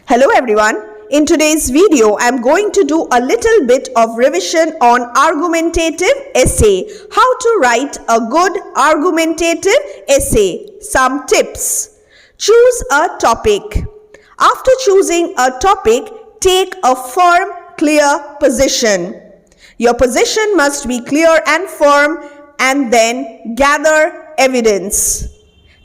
Hello everyone. In today's video, I'm going to do a little bit of revision on argumentative essay. How to write a good argumentative essay. Some tips. Choose a topic. After choosing a topic, take a firm, clear position. Your position must be clear and firm, and then gather evidence.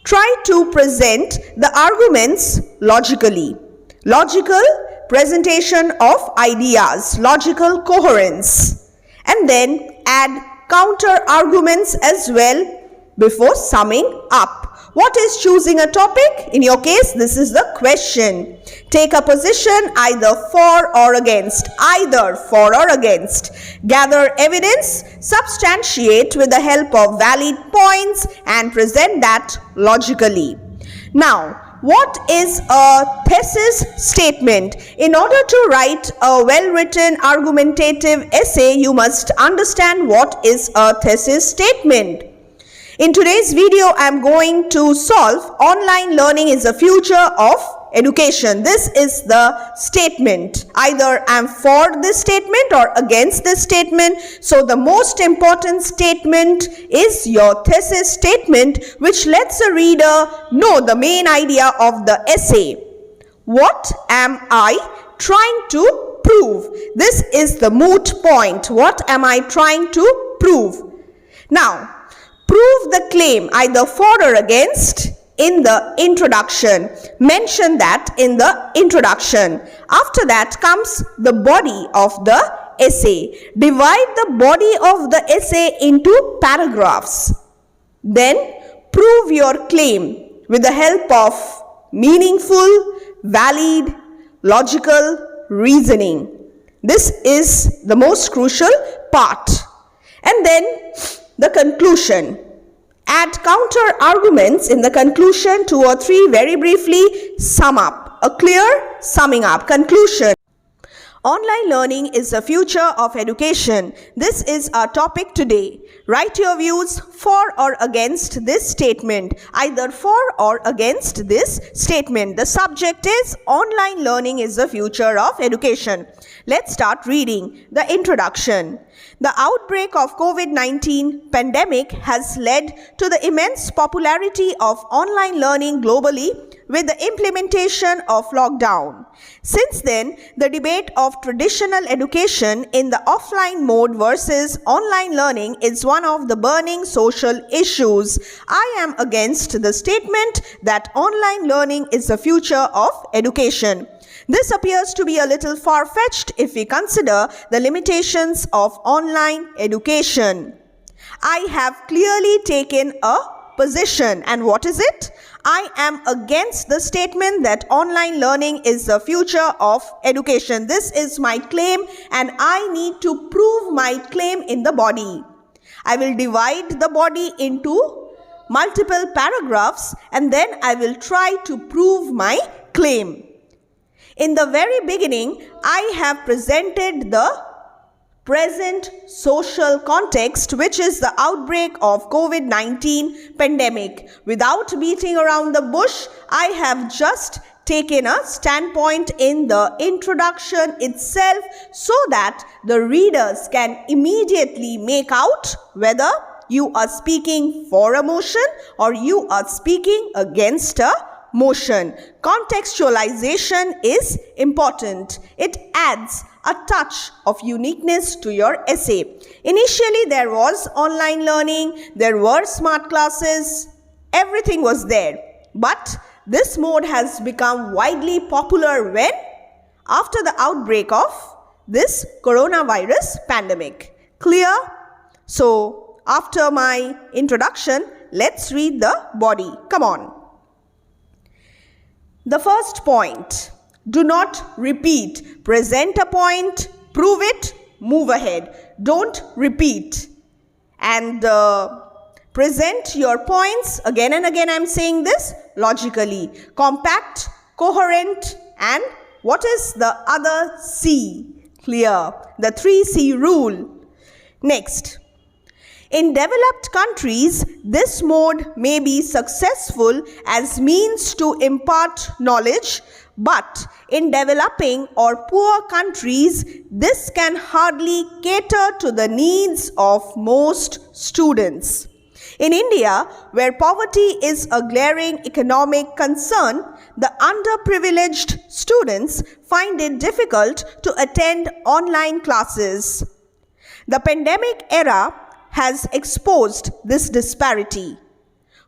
Try to present the arguments logically. Logical presentation of ideas, logical coherence, and then add counter arguments as well before summing up. What is choosing a topic? In your case, this is the question. Take a position either for or against, Gather evidence, substantiate with the help of valid points, and present that logically. Now, what is a thesis statement? In order to write a well-written argumentative essay, you must understand what is a thesis statement. In today's video, I am going to solve online learning is the future of education. This is the statement. Either I am for this statement or against this statement. So the most important statement is your thesis statement, which lets the reader know the main idea of the essay. What am I trying to prove? This is the moot point. What am I trying to prove? Now, prove the claim either for or against in the introduction. Mention that in the introduction. After that comes the body of the essay. Divide the body of the essay into paragraphs. Then prove your claim with the help of meaningful, valid, logical reasoning. This is the most crucial part. And then the conclusion. Add counter arguments in the conclusion, 2 or 3, very briefly sum up. A clear summing up. Conclusion. Online learning is the future of education. This is our topic today. Write your views for or against this statement. Either for or against this statement. The subject is online learning is the future of education. Let's start reading the introduction. The outbreak of COVID-19 pandemic has led to the immense popularity of online learning globally with the implementation of lockdown. Since then, the debate of traditional education in the offline mode versus online learning is one of the burning social issues. I am against the statement that online learning is the future of education. This appears to be a little far-fetched if we consider the limitations of online education. I have clearly taken a position. And what is it? I am against the statement that online learning is the future of education. This is my claim, and I need to prove my claim in the body. I will divide the body into multiple paragraphs, and then I will try to prove my claim. In the very beginning, I have presented the present social context, which is the outbreak of COVID-19 pandemic. Without beating around the bush, I have just taken a standpoint in the introduction itself so that the readers can immediately make out whether you are speaking for a motion or you are speaking against a motion. Contextualization is important. It adds a touch of uniqueness to your essay. Initially, there was online learning, there were smart classes, everything was there. But this mode has become widely popular when? After the outbreak of this coronavirus pandemic. Clear? So, after my introduction, let's read the body. Come on. The first point, do not repeat. Present a point, prove it, move ahead. Don't repeat. And present your points, again and again I am saying this, logically. Compact, coherent, and what is the other C? Clear. The 3C rule. Next. In developed countries, this mode may be successful as means to impart knowledge, But in developing or poor countries, this can hardly cater to the needs of most students. In India, where poverty is a glaring economic concern, the underprivileged students find it difficult to attend online classes. The pandemic era has exposed this disparity.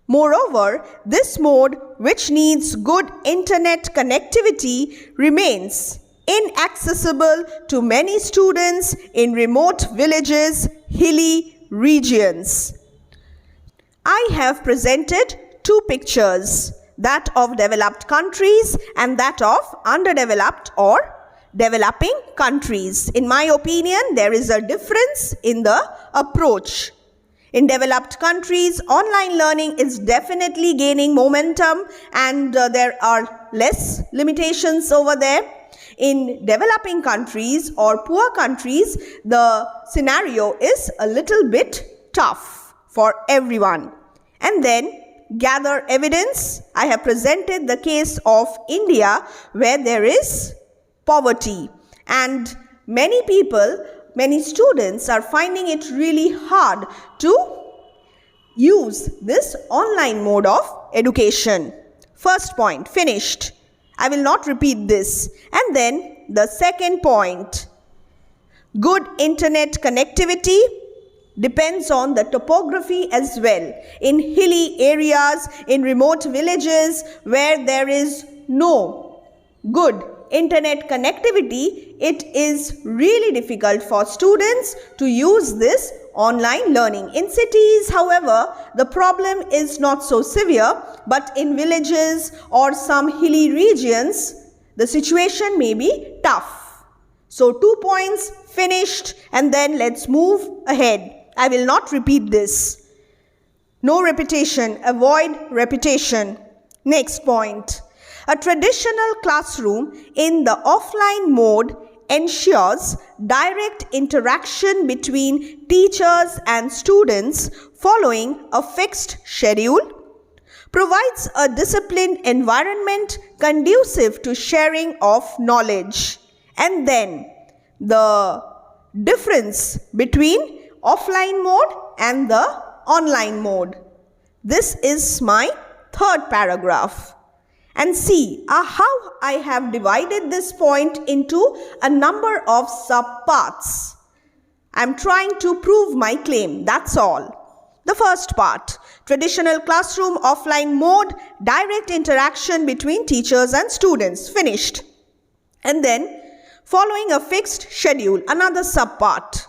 Moreover, this mode, which needs good internet connectivity, remains inaccessible to many students in remote villages, hilly regions. I have presented two pictures, that of developed countries and that of underdeveloped or developing countries. In my opinion, there is a difference in the approach. In developed countries, online learning is definitely gaining momentum and there are less limitations over there. In developing countries or poor countries, the scenario is a little bit tough for everyone. And then gather evidence. I have presented the case of India where there is poverty and many people, many students are finding it really hard to use this online mode of education. First point, finished. I will not repeat this. And then the second point, good internet connectivity depends on the topography as well. In hilly areas, in remote villages where there is no good internet connectivity, it is really difficult for students to use this online learning. In cities, however, the problem is not so severe, but in villages or some hilly regions, the situation may be tough. So 2 points finished, and then let's move ahead. I will not repeat this. No repetition, avoid repetition. Next point. A traditional classroom in the offline mode ensures direct interaction between teachers and students following a fixed schedule, provides a disciplined environment conducive to sharing of knowledge. And then the difference between offline mode and the online mode. This is my third paragraph. And see how I have divided this point into a number of subparts. I am trying to prove my claim, that's all. The first part, traditional classroom offline mode, direct interaction between teachers and students, finished. And then following a fixed schedule, another subpart.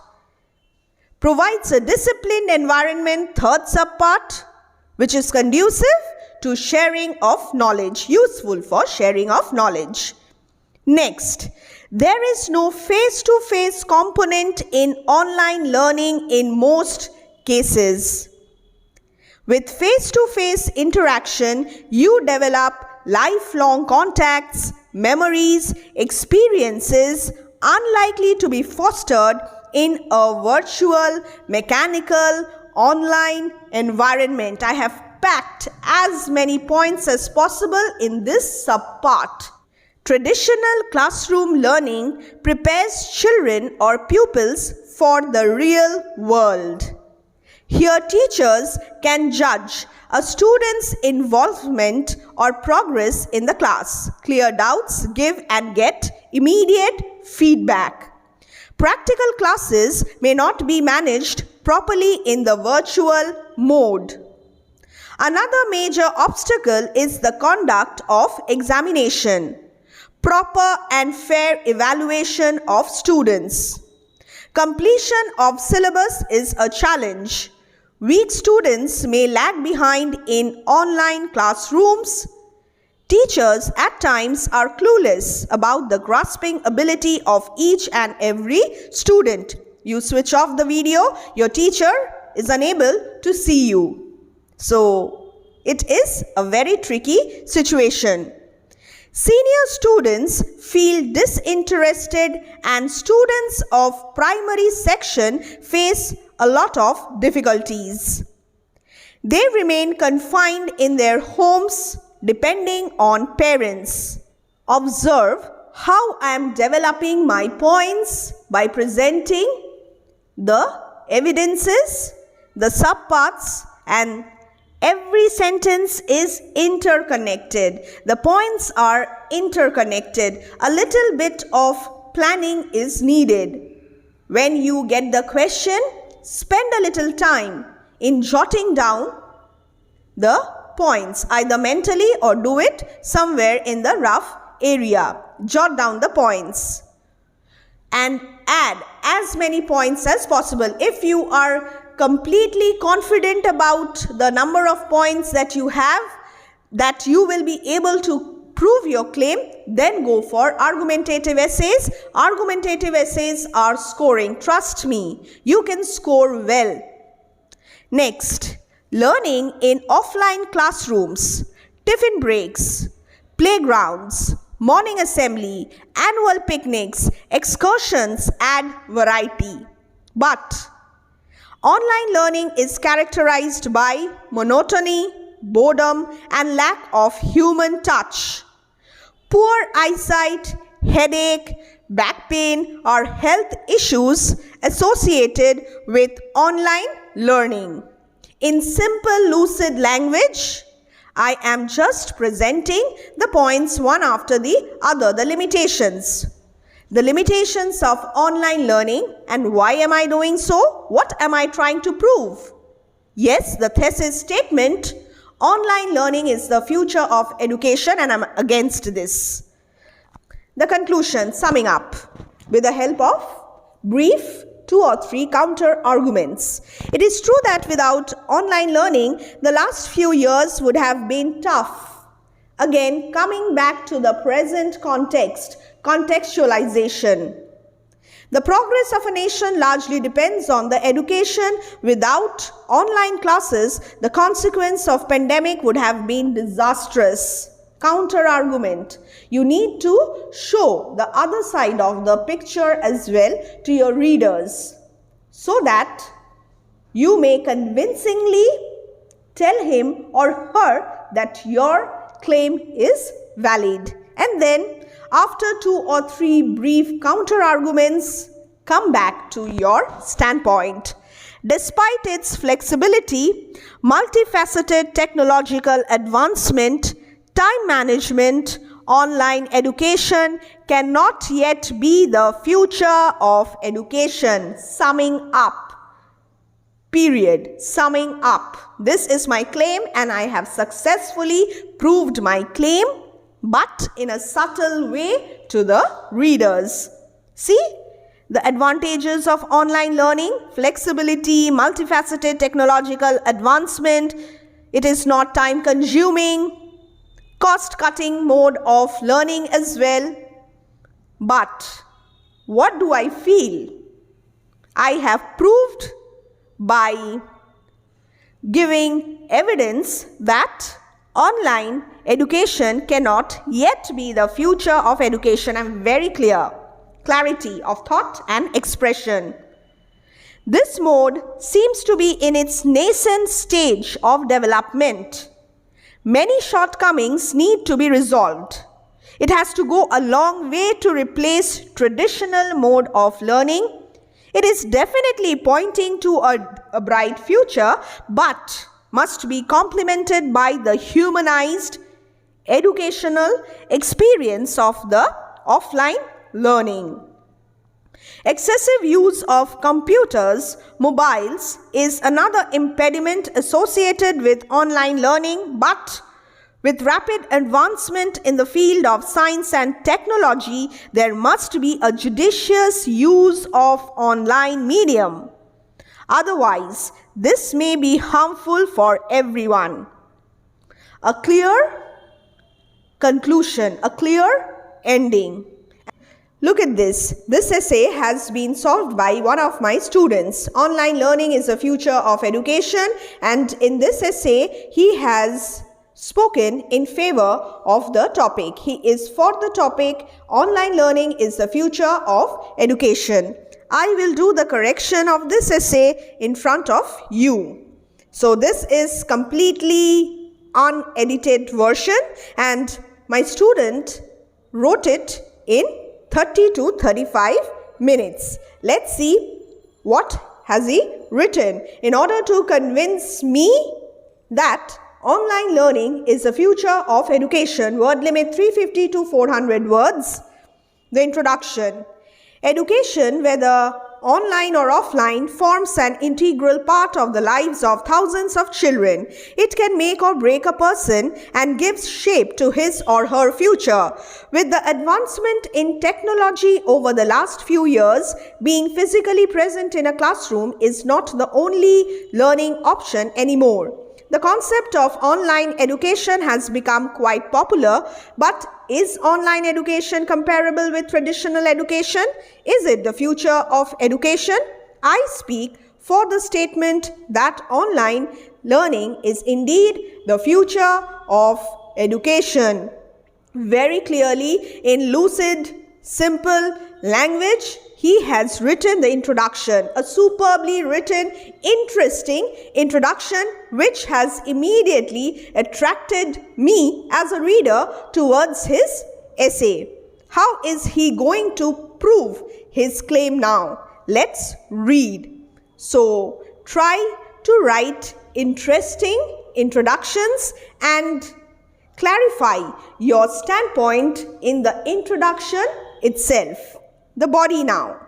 Provides a disciplined environment, third subpart, which is conducive to sharing of knowledge, useful for sharing of knowledge. Next, there is no face-to-face component in online learning in most cases. With face-to-face interaction, you develop lifelong contacts, memories, experiences unlikely to be fostered in a virtual, mechanical, online environment. I have packed as many points as possible in this subpart. Traditional classroom learning prepares children or pupils for the real world. Here teachers can judge a student's involvement or progress in the class, clear doubts, give and get immediate feedback. Practical classes may not be managed properly in the virtual mode. Another major obstacle is the conduct of examination, proper and fair evaluation of students. Completion of syllabus is a challenge. Weak students may lag behind in online classrooms. Teachers at times are clueless about the grasping ability of each and every student. You switch off the video, your teacher is unable to see you. So, it is a very tricky situation. Senior students feel disinterested and students of primary section face a lot of difficulties. They remain confined in their homes depending on parents. Observe how I am developing my points by presenting the evidences, the subparts, and every sentence is interconnected. The points are interconnected. A little bit of planning is needed. When you get the question, spend a little time in jotting down the points, either mentally or do it somewhere in the rough area. Jot down the points and add as many points as possible. If you are completely confident about the number of points that you have, that you will be able to prove your claim, then go for argumentative essays. Argumentative essays are scoring. Trust me, you can score well. Next, learning in offline classrooms, tiffin breaks, playgrounds, morning assembly, annual picnics, excursions add variety. But online learning is characterized by monotony, boredom, and lack of human touch. Poor eyesight, headache, back pain are health issues associated with online learning. In simple, lucid language, I am just presenting the points one after the other, the limitations. The limitations of online learning, and why am I doing so? What am I trying to prove? Yes, the thesis statement, online learning is the future of education, and I'm against this. The conclusion, summing up with the help of brief 2 or 3 counter arguments. It is true that without online learning, the last few years would have been tough. Again, coming back to the present context, contextualization. The progress of a nation largely depends on the education. Without online classes, the consequence of pandemic would have been disastrous. Counter argument. You need to show the other side of the picture as well to your readers, so that you may convincingly tell him or her that your claim is valid. And then after 2 or 3 brief counter arguments, come back to your standpoint. Despite its flexibility, multifaceted technological advancement, time management, online education cannot yet be the future of education. Summing up. Period. Summing up. This is my claim, and I have successfully proved my claim, but in a subtle way to the readers. See the advantages of online learning: flexibility, multifaceted technological advancement. It is not time consuming, cost-cutting mode of learning as well. But what do I feel? I have proved by giving evidence that online education cannot yet be the future of education. I'm very clear. Clarity of thought and expression. This mode seems to be in its nascent stage of development. Many shortcomings need to be resolved. It has to go a long way to replace traditional mode of learning. It is definitely pointing to a bright future, but must be complemented by the humanized educational experience of the offline learning. Excessive use of computers, mobiles is another impediment associated with online learning, but with rapid advancement in the field of science and technology, there must be a judicious use of online medium. Otherwise, this may be harmful for everyone. A clear conclusion, a clear ending. Look at this. This essay has been solved by one of my students. Online learning is the future of education, and in this essay, he has spoken in favor of the topic. He is for the topic, online learning is the future of education. I will do the correction of this essay in front of you. So this is completely unedited version, and my student wrote it in 30 to 35 minutes. Let's see what has he written. In order to convince me that online learning is the future of education, word limit 350 to 400 words. The introduction. Education, whether online or offline, forms an integral part of the lives of thousands of children. It can make or break a person and gives shape to his or her future. With the advancement in technology over the last few years, being physically present in a classroom is not the only learning option anymore. The concept of online education has become quite popular, but is online education comparable with traditional education? Is it the future of education? I speak for the statement that online learning is indeed the future of education. Very clearly, in lucid, simple language, he has written the introduction, a superbly written, interesting introduction which has immediately attracted me as a reader towards his essay. How is he going to prove his claim now? Let's read. So, try to write interesting introductions and clarify your standpoint in the introduction itself. The body now.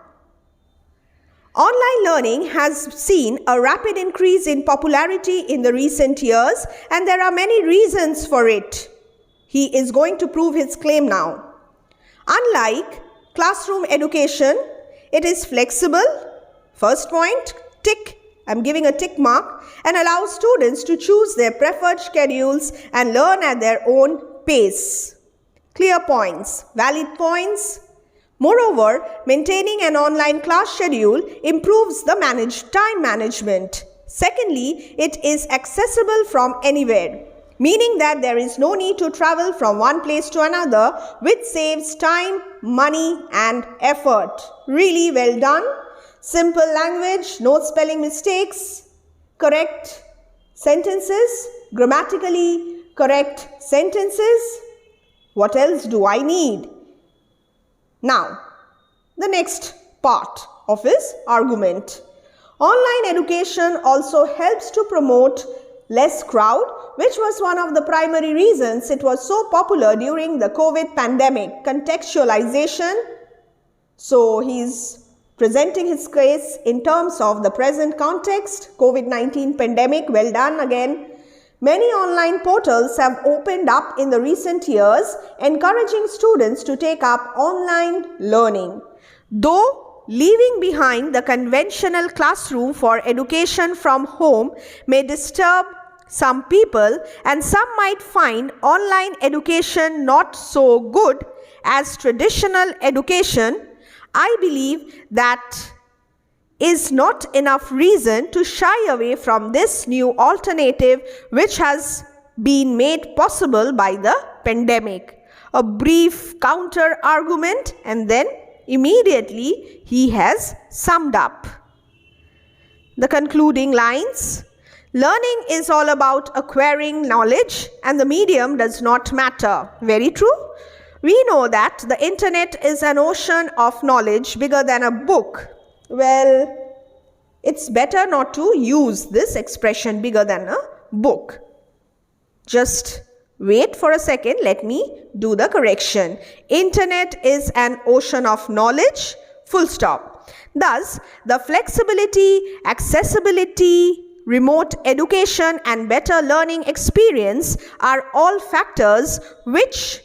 Online learning has seen a rapid increase in popularity in the recent years, and there are many reasons for it. He is going to prove his claim now. Unlike classroom education, it is flexible. First point, tick. I'm giving a tick mark, and allows students to choose their preferred schedules and learn at their own pace. Clear points, valid points. Moreover, maintaining an online class schedule improves the time management. Secondly, it is accessible from anywhere, meaning that there is no need to travel from one place to another, which saves time, money and effort. Really well done. Simple language, no spelling mistakes, correct sentences, grammatically correct sentences. What else do I need? Now, the next part of his argument. Online education also helps to promote less crowd, which was one of the primary reasons it was so popular during the COVID pandemic. Contextualization. So, he's presenting his case in terms of the present context, COVID-19 pandemic. Well done again. Many online portals have opened up in the recent years, encouraging students to take up online learning. Though leaving behind the conventional classroom for education from home may disturb some people, and some might find online education not so good as traditional education, I believe that is not enough reason to shy away from this new alternative which has been made possible by the pandemic. A brief counter argument, and then immediately he has summed up. The concluding lines. Learning is all about acquiring knowledge, and the medium does not matter. Very true. We know that the internet is an ocean of knowledge bigger than a book. Well, it's better not to use this expression, bigger than a book. Just wait for a second, let me do the correction. Internet is an ocean of knowledge, full stop. Thus, the flexibility, accessibility, remote education and better learning experience are all factors which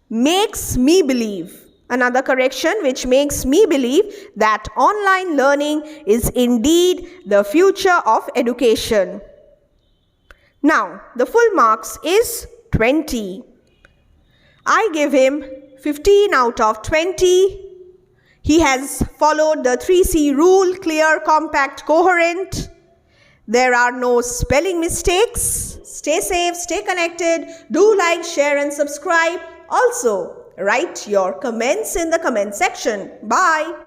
makes me believe, another correction, which makes me believe that online learning is indeed the future of education. Now, the full marks is 20. I give him 15 out of 20. He has followed the 3C rule, clear, compact, coherent. There are no spelling mistakes. Stay safe, stay connected. Do like, share and subscribe. Also, write your comments in the comment section. Bye.